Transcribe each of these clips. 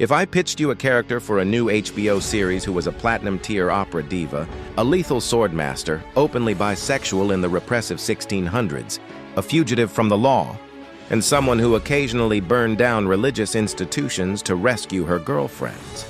If I pitched you a character for a new HBO series who was a platinum-tier opera diva, a lethal swordmaster, openly bisexual in the repressive 1600s, a fugitive from the law, and someone who occasionally burned down religious institutions to rescue her girlfriends,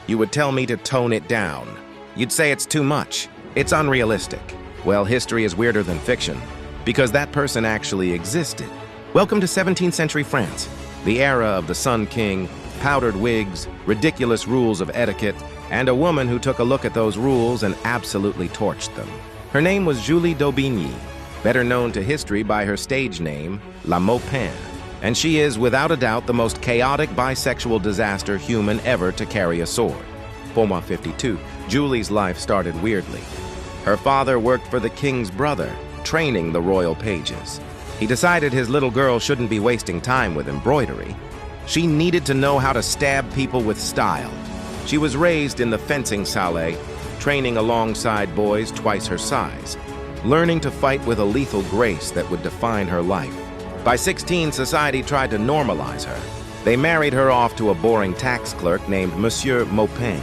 you would tell me to tone it down. You'd say it's too much. It's unrealistic. Well, history is weirder than fiction, because that person actually existed. Welcome to 17th century France, the era of the Sun King, powdered wigs, ridiculous rules of etiquette, and a woman who took a look at those rules and absolutely torched them. Her name was Julie d'Aubigny, better known to history by her stage name, La Maupin, and she is, without a doubt, the most chaotic bisexual disaster human ever to carry a sword. Pour moi 52, Julie's life started weirdly. Her father worked for the king's brother, training the royal pages. He decided his little girl shouldn't be wasting time with embroidery. She needed to know how to stab people with style. She was raised in the fencing salle, training alongside boys twice her size, learning to fight with a lethal grace that would define her life. By 16, society tried to normalize her. They married her off to a boring tax clerk named Monsieur Maupin.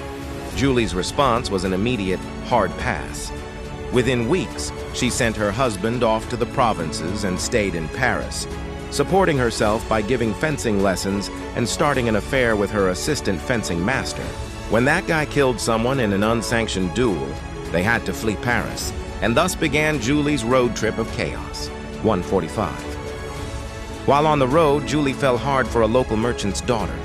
Julie's response was an immediate, hard pass. Within weeks, she sent her husband off to the provinces and stayed in Paris, supporting herself by giving fencing lessons and starting an affair with her assistant fencing master. When that guy killed someone in an unsanctioned duel, they had to flee Paris, and thus began Julie's road trip of chaos. 145. While on the road, Julie fell hard for a local merchant's daughter.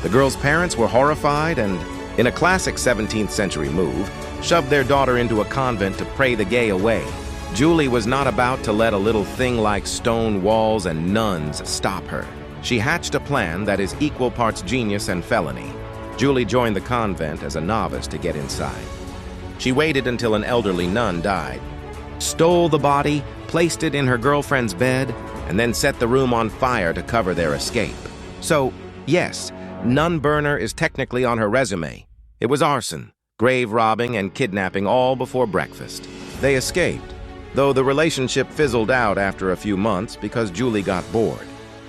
The girl's parents were horrified and, in a classic 17th century move, shoved their daughter into a convent to pray the gay away. Julie was not about to let a little thing like stone walls and nuns stop her. She hatched a plan that is equal parts genius and felony. Julie joined the convent as a novice to get inside. She waited until an elderly nun died, stole the body, placed it in her girlfriend's bed, and then set the room on fire to cover their escape. So, yes, nun burner is technically on her resume. It was arson, grave robbing, and kidnapping all before breakfast. They escaped, though the relationship fizzled out after a few months because Julie got bored.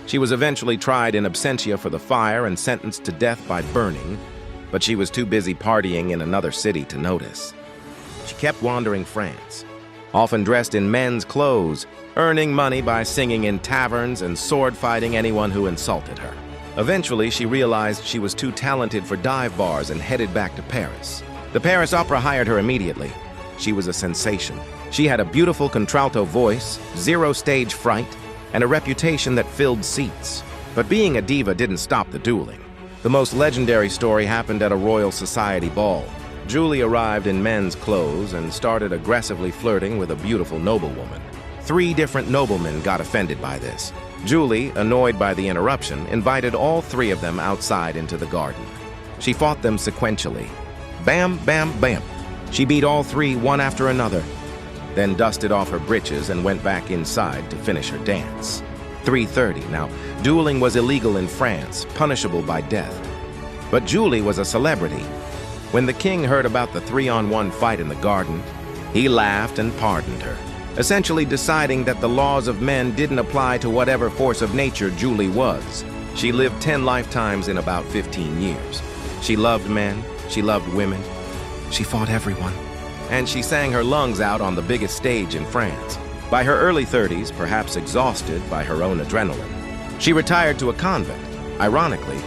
She was eventually tried in absentia for the fire and sentenced to death by burning, but she was too busy partying in another city to notice. She kept wandering France, often dressed in men's clothes, earning money by singing in taverns and sword-fighting anyone who insulted her. Eventually, she realized she was too talented for dive bars and headed back to Paris. The Paris Opera hired her immediately. She was a sensation. She had a beautiful contralto voice, zero stage fright, and a reputation that filled seats. But being a diva didn't stop the dueling. The most legendary story happened at a Royal Society ball. Julie arrived in men's clothes and started aggressively flirting with a beautiful noblewoman. 3 different noblemen got offended by this. Julie, annoyed by the interruption, invited all 3 of them outside into the garden. She fought them sequentially. Bam, bam, bam. She beat all 3 one after another, then dusted off her breeches and went back inside to finish her dance. 3:30. Now, dueling was illegal in France, punishable by death. But Julie was a celebrity. When the king heard about the 3-on-1 fight in the garden, he laughed and pardoned her, essentially deciding that the laws of men didn't apply to whatever force of nature Julie was. She lived 10 lifetimes in about 15 years. She loved men, she loved women, she fought everyone, and she sang her lungs out on the biggest stage in France. By her early 30s, perhaps exhausted by her own adrenaline, she retired to a convent, ironically,